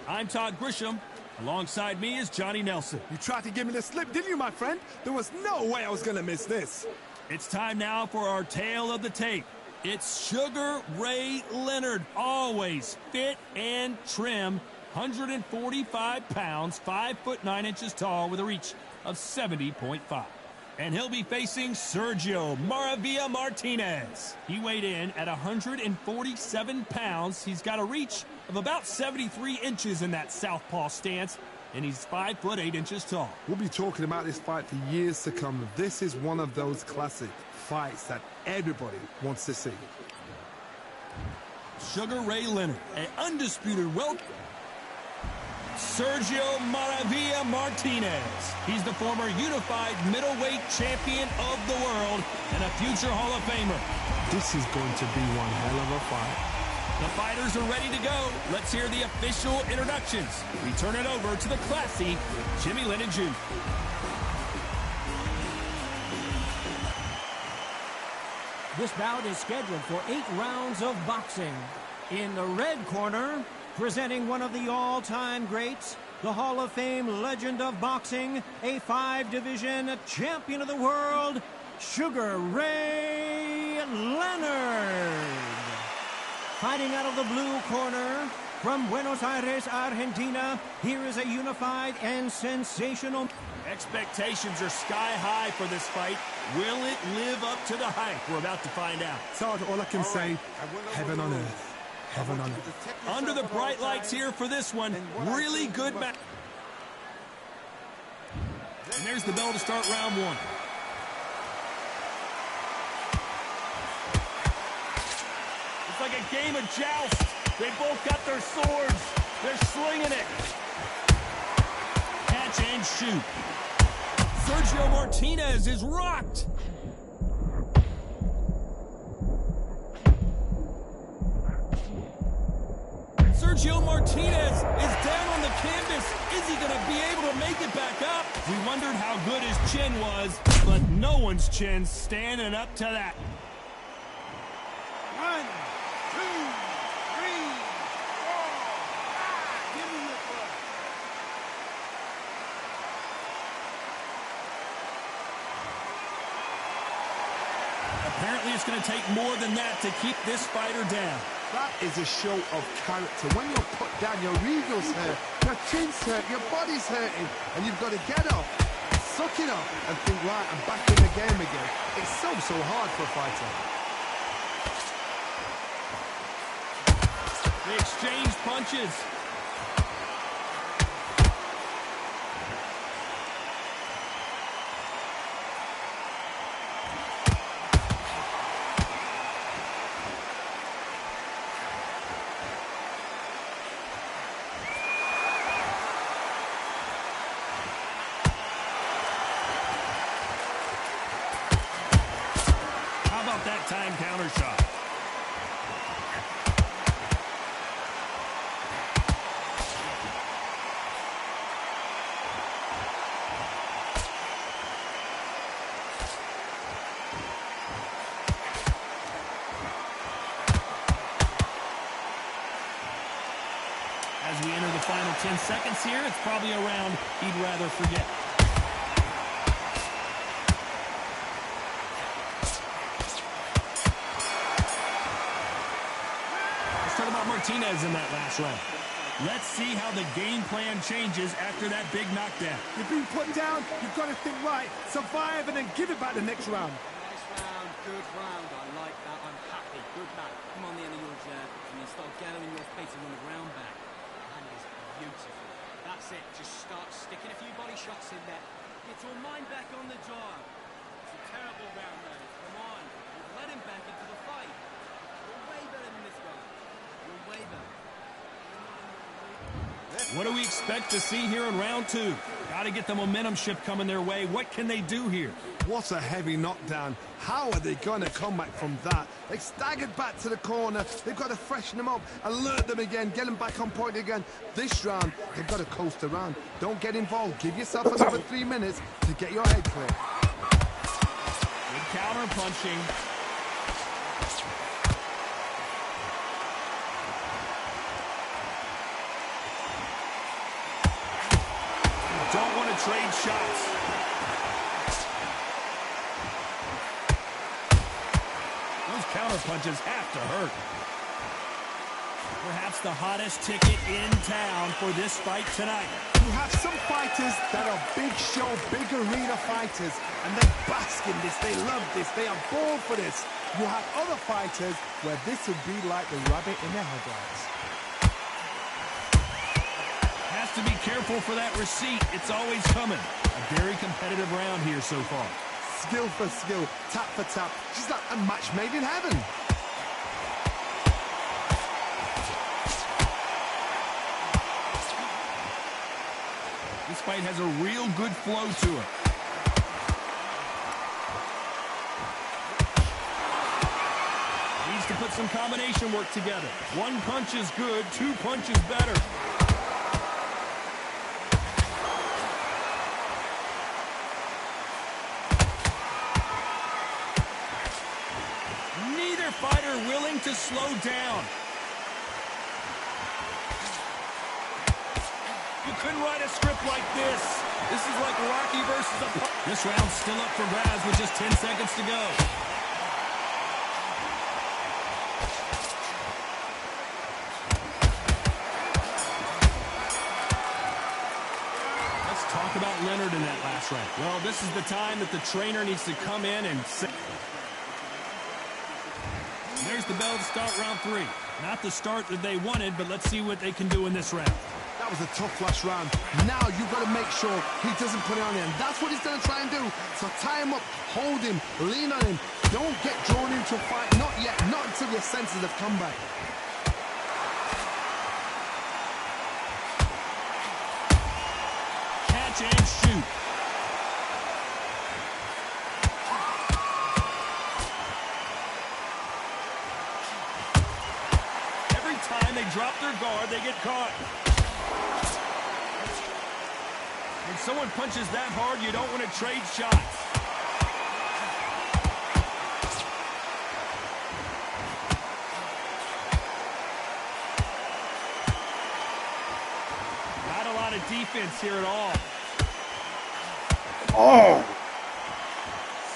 I'm Todd Grisham. Alongside me is Johnny Nelson. You tried to give me the slip, didn't you, my friend? There was no way I was going to miss this. It's time now for our tale of the tape. It's Sugar Ray Leonard, always fit and trim, 145 pounds, 5 foot 9 inches tall with a reach of 70.5. And he'll be facing Sergio Maravilla Martinez. He weighed in at 147 pounds. He's got a reach of about 73 inches in that southpaw stance, and he's 5 foot 8 inches tall. We'll be talking about this fight for years to come. This is one of those classic fights that everybody wants to see. Sugar Ray Leonard, an undisputed welterweight. Sergio Maravilla Martinez. He's the former unified middleweight champion of the world and a future Hall of Famer. This is going to be one hell of a fight. The fighters are ready to go. Let's hear the official introductions. We turn it over to the classy Jimmy Lennon Jr. This bout is scheduled for 8 rounds of boxing. In the red corner, presenting one of the all-time greats, the Hall of Fame legend of boxing, a 5-division champion of the world, Sugar Ray Leonard. Fighting out of the blue corner, from Buenos Aires, Argentina, here is a unified and sensational... Expectations are sky high for this fight. Will it live up to the hype? We're about to find out. Todd, all I can say, heaven on earth. Heaven on earth. Under the bright lights here for this one. Really good match. And there's the bell to start round one. It's like a game of joust. They both got their swords. They're slinging it. Catch and shoot. Sergio Martinez is rocked. Sergio Martinez is down on the canvas. Is he going to be able to make it back up? We wondered how good his chin was, but no one's chin's standing up to that. 1, 2, 3, 4, 5. Give me your butt. Apparently it's going to take more than that to keep this fighter down. That is a show of character. When you're put down, your ego's hurt, your chin's hurt, your body's hurting, and you've got to get up, suck it up, and think, right, I'm back in the game again. It's so hard for a fighter. They exchange punches. That time counter shot. As we enter the final 10 seconds here, it's probably a round he'd rather forget. Martinez in that last round. Let's see how the game plan changes after that big knockdown. You've been put down, you've got to think right, survive, and then give it back the next round. Nice round, good round. I like that. I'm happy. Good man. Come on, the end of your jab, and then start gathering your feet and run the ground back. That is beautiful. That's it. Just start sticking a few body shots in there. Get your mind back on the job. It's a terrible round, though. Come on. You've let him back into the fight. You're way better than this guy. You're way better. What do we expect to see here in round 2? Got to get the momentum shift coming their way. What can they do here? What a heavy knockdown. How are they going to come back from that? They staggered back to the corner. They've got to freshen them up, alert them again, get them back on point again. This round, they've got to coast around. Don't get involved. Give yourself another 3 minutes to get your head clear. Good counter punching. trade shots. Those counter punches have to hurt. Perhaps the hottest ticket in town for this fight tonight. You have some fighters that are big show, big arena fighters, and they bask in this, they love this, they are born for this. You have other fighters where this would be like the rabbit in the headlights. Has to be careful for that receipt. It's always coming. A very competitive round here so far. Skill for skill, tap for tap. She's like a match made in heaven. This fight has a real good flow to it. Needs to put some combination work together. One punch is good, two punches better. Neither fighter willing to slow down. You couldn't write a script like this. This is like Rocky versus a... This round's still up for grabs with just 10 seconds to go. Let's talk about Leonard in that last round. Well, this is the time that the trainer needs to come in and... There's the bell to start round 3. Not the start that they wanted, but let's see what they can do in this round. That was a tough last round. Now you've got to make sure he doesn't put it on him. That's what he's going to try and do. So tie him up, hold him, lean on him. Don't get drawn into a fight. Not yet. Not until your senses have come back. Catch and shoot. Every time they drop their guard, they get caught. When someone punches that hard, you don't want to trade shots. Not a lot of defense here at all. Oh,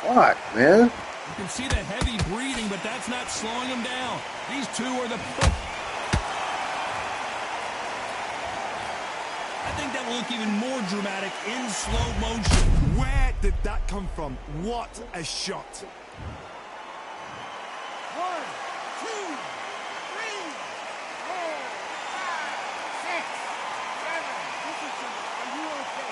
fuck, man. You can see the heavy breathing, but that's not slowing him down. These two are the... I think that will look even more dramatic in slow motion. Where did that come from? What a shot. 1, 2, 3, 4, 5, 6, 7. Richardson, are you okay?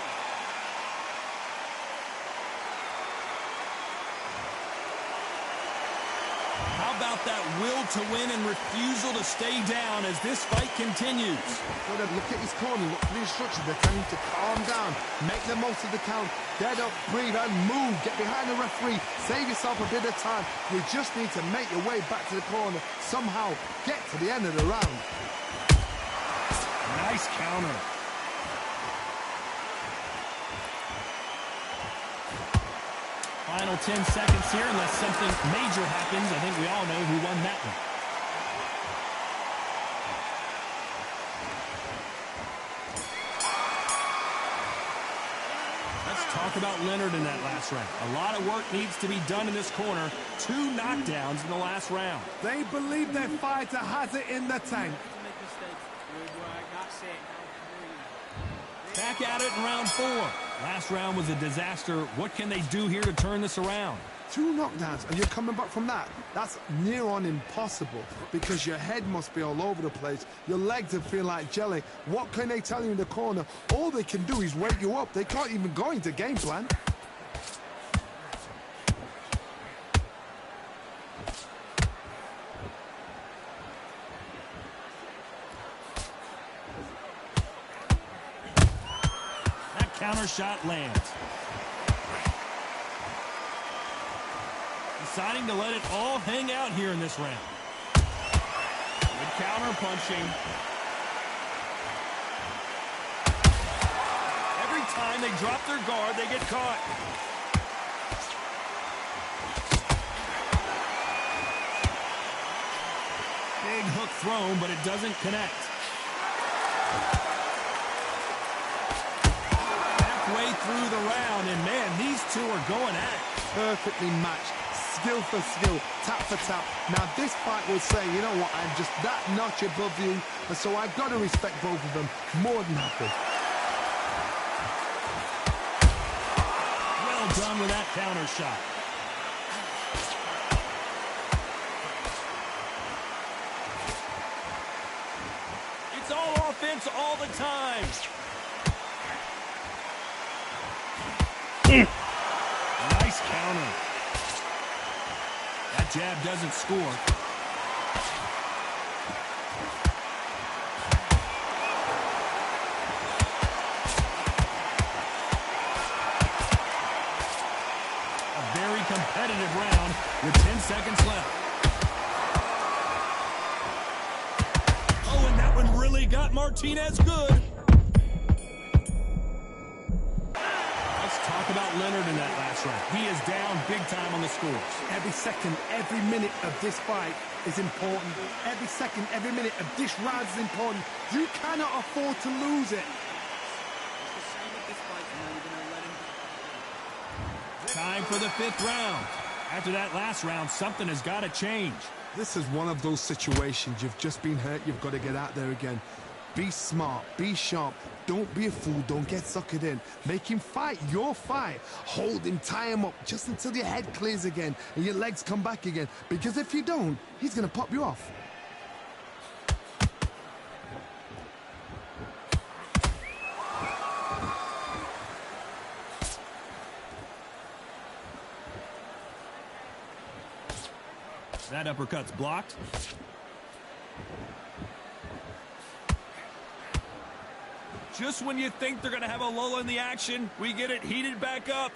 How about that will to win and refusal to stay down as this fight continues? Look at his corner, look for the instructions. They're telling him to calm down, make the most of the count, get up, breathe, and move. Get behind the referee, save yourself a bit of time. You just need to make your way back to the corner, somehow get to the end of the round. Nice counter. Final 10 seconds here, unless something major happens. I think we all know who won that one. Let's talk about Leonard in that last round. A lot of work needs to be done in this corner. 2 knockdowns in the last round. They believe their fighter has it in the tank. Make mistakes. Good work. That's it. Back at it in round 4. Last round was a disaster. What can they do here to turn this around? 2 knockdowns, and you're coming back from that. That's near on impossible because your head must be all over the place. Your legs will feel like jelly. What can they tell you in the corner? All they can do is wake you up. They can't even go into game plan. That counter shot lands. Deciding to let it all hang out here in this round. Good counter punching. Every time they drop their guard, they get caught. Big hook thrown, but it doesn't connect. Halfway through two are going at it. Perfectly matched. Skill for skill, tap for tap. Now this fight will say, you know what, I'm just that notch above you, and so I've got to respect both of them more than happy. Well done with that counter shot. It's all offense all the time. Nice counter. That jab doesn't score. A very competitive round with 10 seconds left. Oh, and that one really got Martinez good. Talk about Leonard in that last round. He is down big time on the scores. Every second, every minute of this fight is important. Every second, every minute of this round is important. You cannot afford to lose it. Time for the 5th round. After that last round, something has got to change. This is one of those situations. You've just been hurt. You've got to get out there again. Be smart, be sharp, don't be a fool, don't get suckered in. Make him fight your fight. Hold him, tie him up, just until your head clears again and your legs come back again. Because if you don't, he's gonna pop you off. That uppercut's blocked. Just when you think they're going to have a lull in the action, we get it heated back up.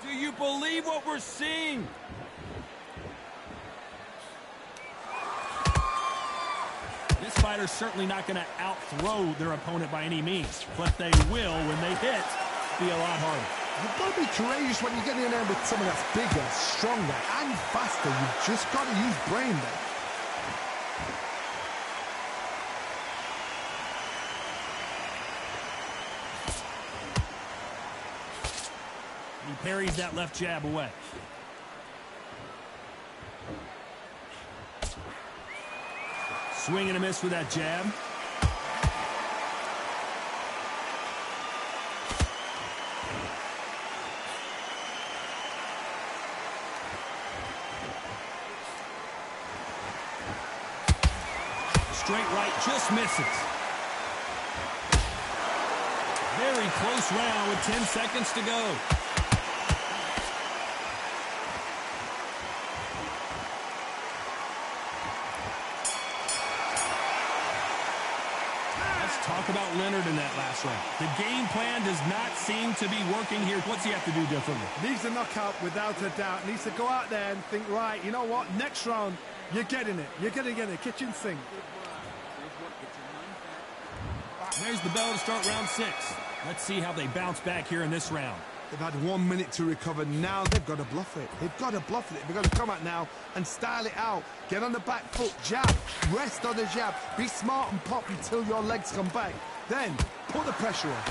Do you believe what we're seeing? This fighter's certainly not going to out-throw their opponent by any means, but they will, when they hit, be a lot harder. You've got to be courageous when you get in there with someone that's bigger, stronger, and faster. You've just got to use brain there. He parries that left jab away. Swing and a miss with that jab. Straight right just misses. Very close round with 10 seconds to go. Let's talk about Leonard in that last round. The game plan does not seem to be working here. What's he have to do differently? Needs a knockout without a doubt. Needs to go out there and think, right, you know what, next round, you're getting it. You're going to get a kitchen sink. There's the bell to start round 6. Let's see how they bounce back here in this round. They've had 1 minute to recover. Now they've got to bluff it. They've got to bluff it. They've got to come out now and style it out. Get on the back foot, jab, rest on the jab. Be smart and pop until your legs come back. Then put the pressure on.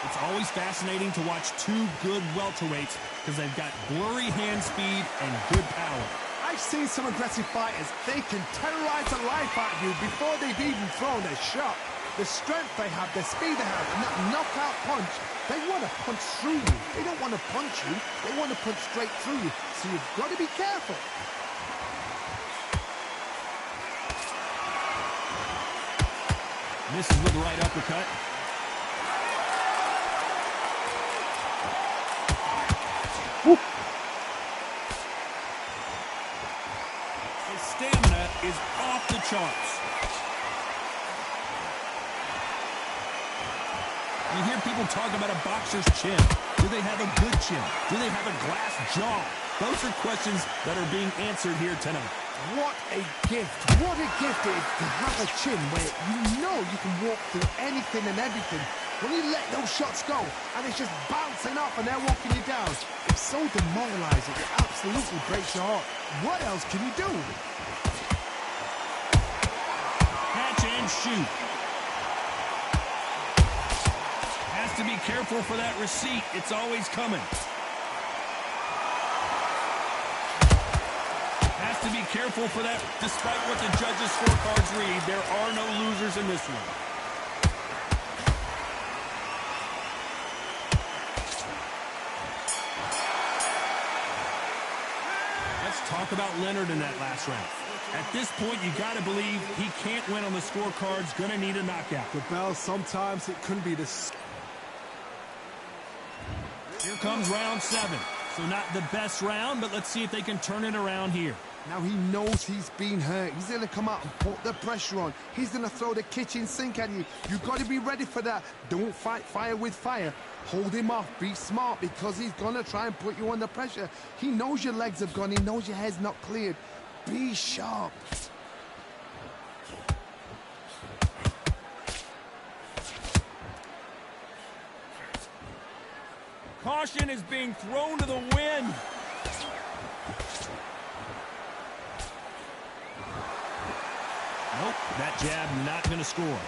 It's always fascinating to watch two good welterweights because they've got blurry hand speed and good power. I've seen some aggressive fighters. They can terrorize the life out of you before they've even thrown a shot. The strength they have, the speed they have, and that knockout punch, they want to punch through you. They don't want to punch you. They want to punch straight through you. So you've got to be careful. Misses with the right uppercut. His stamina is off the charts. You hear people talk about a boxer's chin. Do they have a good chin? Do they have a glass jaw? Those are questions that are being answered here tonight. What a gift. What a gift it is to have a chin where you know you can walk through anything and everything when you let those shots go and it's just bouncing off and they're walking you down, it's so demoralizing. It absolutely breaks your heart. What else can you do? Catch and shoot. Has to be careful for that receipt. It's always coming. Has to be careful for that. Despite what the judges' scorecards read, there are no losers in this one. Let's talk about Leonard in that last round. At this point, you got to believe he can't win on the scorecards. Going to need a knockout. The bell, sometimes it couldn't be this. Here comes round 7. So not the best round, but let's see if they can turn it around here. Now he knows he's been hurt. He's going to come out and put the pressure on. He's going to throw the kitchen sink at you. You've got to be ready for that. Don't fight fire with fire. Hold him off. Be smart because he's going to try and put you under pressure. He knows your legs have gone. He knows your head's not cleared. Be sharp. Caution is being thrown to the wind. Nope, that jab not going to score.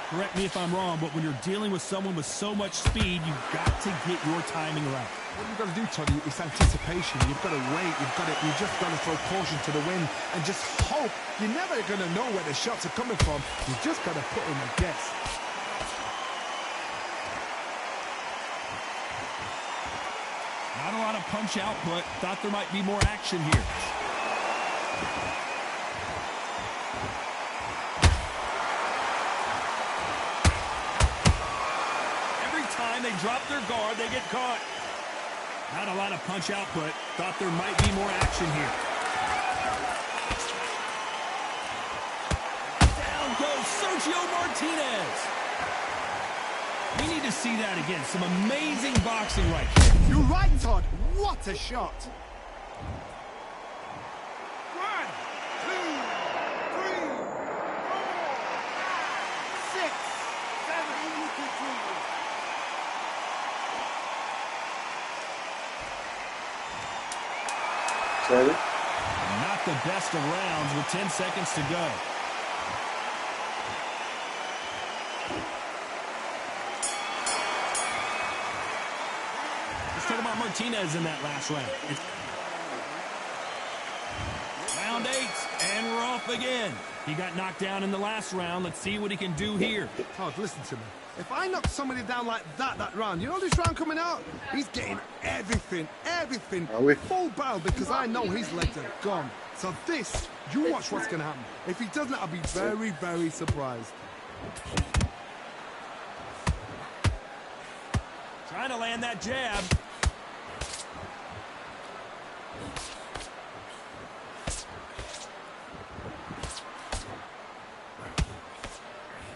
Correct me if I'm wrong, but when you're dealing with someone with so much speed, you've got to get your timing right. What you've got to do, Tony, is anticipation. You've got to wait. You just got to throw caution to the wind and just hope. You're never going to know where the shots are coming from. You just got to put in a guess. Not a lot of punch output. Thought there might be more action here. Every time they drop their guard, they get caught. Not a lot of punch output. Thought there might be more action here. Down goes Sergio Martinez. We need to see that again. Some amazing boxing right here. You're right, Todd. What a shot. 1, 2, 3, 4, 5, 6, 7. You continue. Not the best of rounds with 10 seconds to go. Let's talk about Martinez in that last round. Round 8, and we're off again. He got knocked down in the last round. Let's see what he can do here. Todd, listen to me. If I knock somebody down like that round, you know this round coming out? He's getting everything, full barrel because I know his legs are gone. So this, you watch what's going to happen. If he doesn't, I'll be very, very surprised. Trying to land that jab.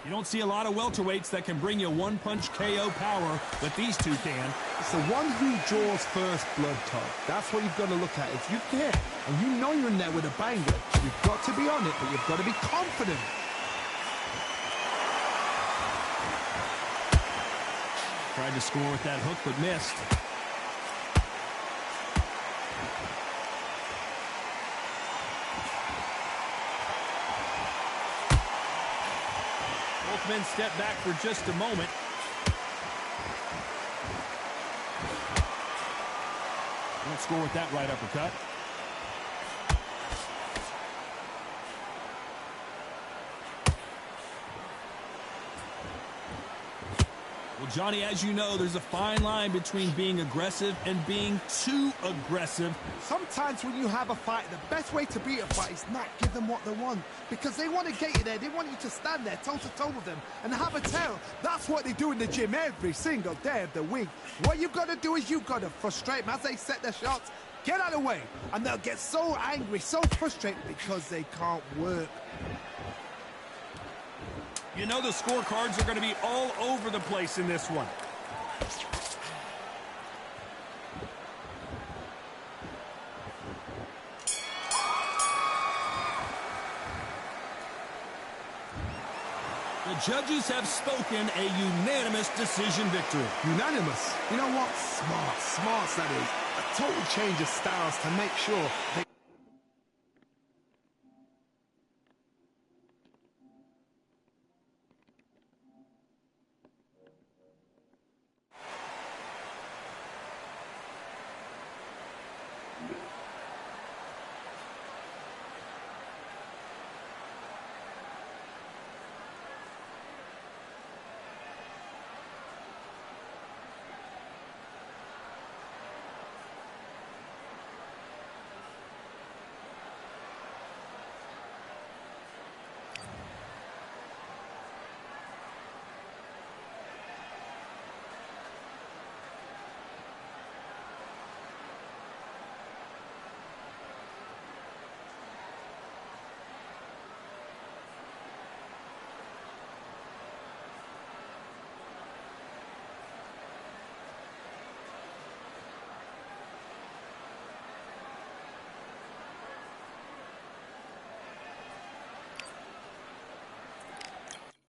You don't see a lot of welterweights that can bring you one-punch KO power, but these two can. It's the one who draws first blood, Todd. That's what you've got to look at. If you're there and you know you're in there with a banger, you've got to be on it, but you've got to be confident. Tried to score with that hook, but missed. Both men step back for just a moment. Won't score with that right uppercut. Well, Johnny, as you know, there's a fine line between being aggressive and being too aggressive. Sometimes when you have a fight, the best way to beat a fight is not give them what they want. Because they want to get you there. They want you to stand there toe-to-toe with them and have a tell. That's what they do in the gym every single day of the week. What you've got to do is you've got to frustrate them as they set their shots. Get out of the way. And they'll get so angry, so frustrated because they can't work. You know the scorecards are going to be all over the place in this one. The judges have spoken a unanimous decision victory. Unanimous. You know what? Smart. Smarts, that is. A total change of styles to make sure they...